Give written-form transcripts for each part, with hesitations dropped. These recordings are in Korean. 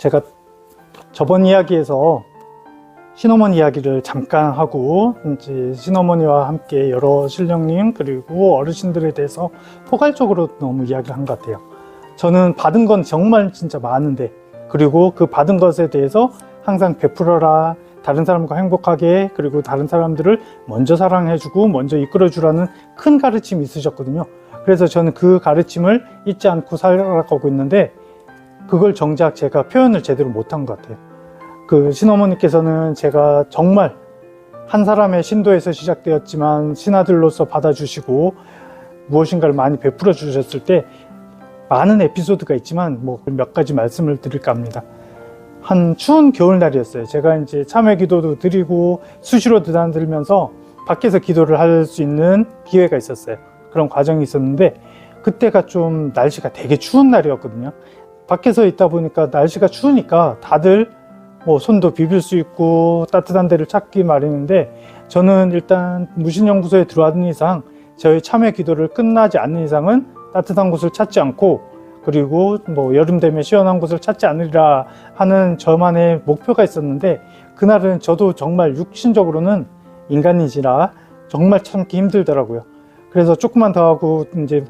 제가 저번 이야기에서 신어머니 이야기를 잠깐 하고 이제 신어머니와 함께 여러 신령님 그리고 어르신들에 대해서 포괄적으로 너무 이야기를 한 것 같아요. 저는 받은 건 정말 진짜 많은데, 그리고 그 받은 것에 대해서 항상 베풀어라, 다른 사람과 행복하게, 그리고 다른 사람들을 먼저 사랑해주고 먼저 이끌어주라는 큰 가르침이 있으셨거든요. 그래서 저는 그 가르침을 잊지 않고 살아가고 있는데, 그걸 정작 제가 표현을 제대로 못한 것 같아요. 그 신어머니께서는 제가 정말 한 사람의 신도에서 시작되었지만 신하들로서 받아주시고 무엇인가를 많이 베풀어 주셨을 때 많은 에피소드가 있지만 뭐 몇 가지 말씀을 드릴까 합니다. 한 추운 겨울날이었어요. 제가 이제 참회 기도도 드리고 수시로 드나들면서 밖에서 기도를 할 수 있는 기회가 있었어요. 그런 과정이 있었는데, 그때가 좀 날씨가 되게 추운 날이었거든요. 밖에서 있다 보니까 날씨가 추우니까 다들 뭐 손도 비빌 수 있고 따뜻한 데를 찾기 마련인데, 저는 일단 무신연구소에 들어왔는 이상 저희 참회 기도를 끝나지 않는 이상은 따뜻한 곳을 찾지 않고, 그리고 뭐 여름 되면 시원한 곳을 찾지 않으리라 하는 저만의 목표가 있었는데, 그날은 저도 정말 육신적으로는 인간이지라 정말 참기 힘들더라고요. 그래서 조금만 더 하고 이제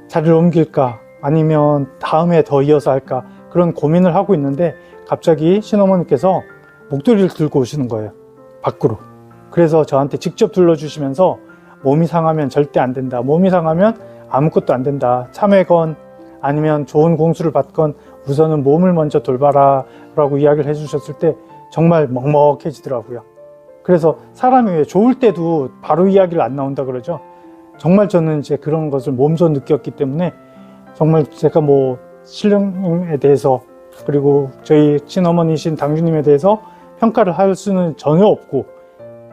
자리를 옮길까 아니면 다음에 더 이어서 할까 그런 고민을 하고 있는데, 갑자기 신어머니께서 목도리를 들고 오시는 거예요, 밖으로. 그래서 저한테 직접 둘러주시면서 몸이 상하면 절대 안 된다, 몸이 상하면 아무것도 안 된다, 참회건 아니면 좋은 공수를 받건 우선은 몸을 먼저 돌봐라 라고 이야기를 해주셨을 때 정말 먹먹해지더라고요. 그래서 사람이 왜 좋을 때도 바로 이야기를 안 나온다 그러죠. 정말 저는 이제 그런 것을 몸소 느꼈기 때문에 정말 제가 뭐 신령님에 대해서 그리고 저희 친어머니신 당주님에 대해서 평가를 할 수는 전혀 없고,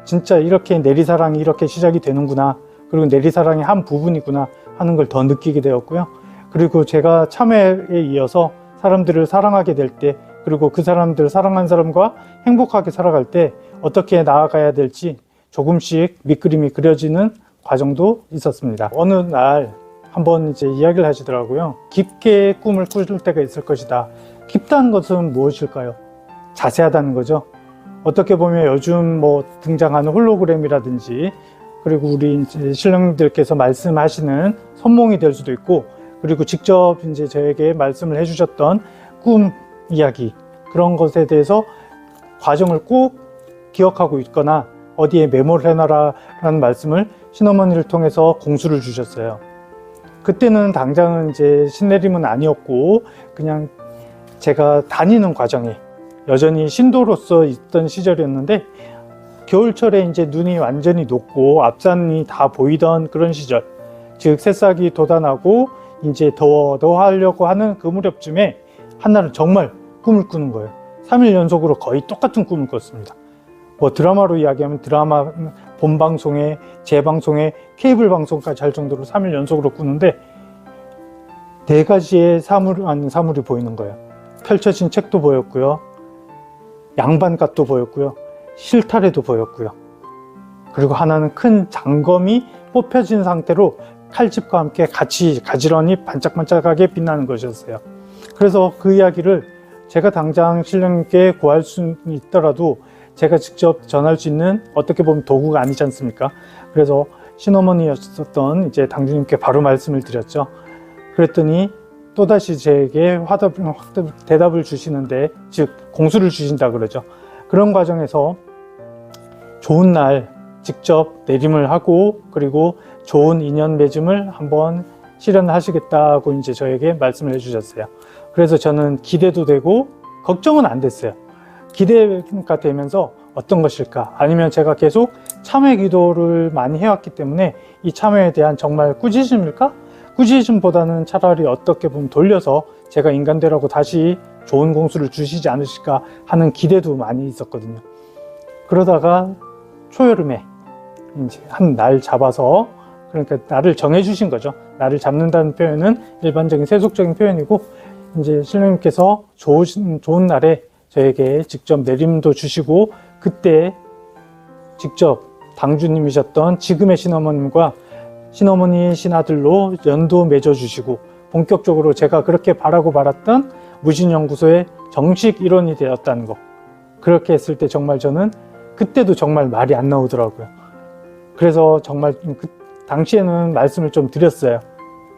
진짜 이렇게 내리사랑이 이렇게 시작이 되는구나, 그리고 내리사랑의 한 부분이구나 하는 걸 더 느끼게 되었고요. 그리고 제가 참회에 이어서 사람들을 사랑하게 될 때, 그리고 그 사람들 사랑하는 사람과 행복하게 살아갈 때 어떻게 나아가야 될지 조금씩 밑그림이 그려지는 과정도 있었습니다. 어느 날 한번 이제 이야기를 하시더라고요. 깊게 꿈을 꿀 때가 있을 것이다. 깊다는 것은 무엇일까요? 자세하다는 거죠. 어떻게 보면 요즘 뭐 등장하는 홀로그램이라든지, 그리고 우리 이제 신령님들께서 말씀하시는 선몽이 될 수도 있고, 그리고 직접 이제 저에게 말씀을 해주셨던 꿈 이야기, 그런 것에 대해서 과정을 꼭 기억하고 있거나 어디에 메모를 해놔라 라는 말씀을 신어머니를 통해서 공수를 주셨어요. 그때는 당장은 이제 신내림은 아니었고, 그냥 제가 다니는 과정에 여전히 신도로서 있던 시절이었는데, 겨울철에 이제 눈이 완전히 녹고 앞산이 다 보이던 그런 시절, 즉 새싹이 돋아나고 이제 더 하려고 하는 그 무렵쯤에 한날은 정말 꿈을 꾸는 거예요. 3일 연속으로 거의 똑같은 꿈을 꿨습니다. 뭐 드라마로 이야기하면 드라마 본방송에, 재방송에, 케이블 방송까지 할 정도로 3일 연속으로 꾸는데, 4가지의 사물이 보이는 거예요. 펼쳐진 책도 보였고요, 양반갑도 보였고요, 실타래도 보였고요, 그리고 하나는 큰 장검이 뽑혀진 상태로 칼집과 함께 같이 가지런히 반짝반짝하게 빛나는 것이었어요. 그래서 그 이야기를 제가 당장 신령님께 구할 수는 있더라도 제가 직접 전할 수 있는 어떻게 보면 도구가 아니지 않습니까? 그래서 신어머니였었던 이제 당주님께 바로 말씀을 드렸죠. 그랬더니 또다시 제게 대답을 주시는데, 즉 공수를 주신다 그러죠. 그런 과정에서 좋은 날 직접 내림을 하고, 그리고 좋은 인연 맺음을 한번 실현하시겠다고 이제 저에게 말씀을 해주셨어요. 그래서 저는 기대도 되고 걱정은 안 됐어요. 기대가 되면서 어떤 것일까? 아니면 제가 계속 참회 기도를 많이 해왔기 때문에 이 참회에 대한 정말 꾸짖음일까? 꾸짖음보다는 차라리 어떻게 보면 돌려서 제가 인간되라고 다시 좋은 공수를 주시지 않으실까 하는 기대도 많이 있었거든요. 그러다가 초여름에 이제 한 날 잡아서, 그러니까 날을 정해주신 거죠. 날을 잡는다는 표현은 일반적인 세속적인 표현이고, 이제 신령님께서 좋은 날에 저에게 직접 내림도 주시고, 그때 직접 당주님이셨던 지금의 신어머님과 신어머니 신아들로 연도 맺어주시고, 본격적으로 제가 그렇게 바라고 말았던 무신연구소에 정식 일원이 되었다는 거. 그렇게 했을 때 정말 저는 그때도 정말 말이 안 나오더라고요. 그래서 정말 그 당시에는 말씀을 좀 드렸어요.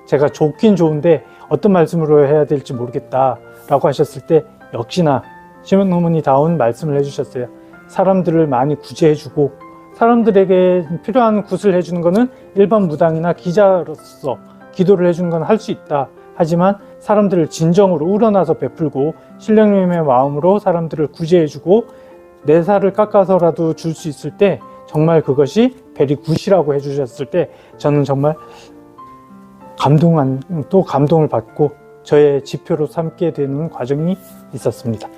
제가 좋긴 좋은데 어떤 말씀으로 해야 될지 모르겠다라고 하셨을 때 역시나 신어머니다운 말씀을 해주셨어요. 사람들을 많이 구제해주고 사람들에게 필요한 굿을 해주는 것은 일반 무당이나 기자로서 기도를 해주는 건 할 수 있다. 하지만 사람들을 진정으로 우러나서 베풀고 신령님의 마음으로 사람들을 구제해주고 내 살을 깎아서라도 줄 수 있을 때 정말 그것이 베리 굿이라고 해주셨을 때 저는 정말 감동을 받고 저의 지표로 삼게 되는 과정이 있었습니다.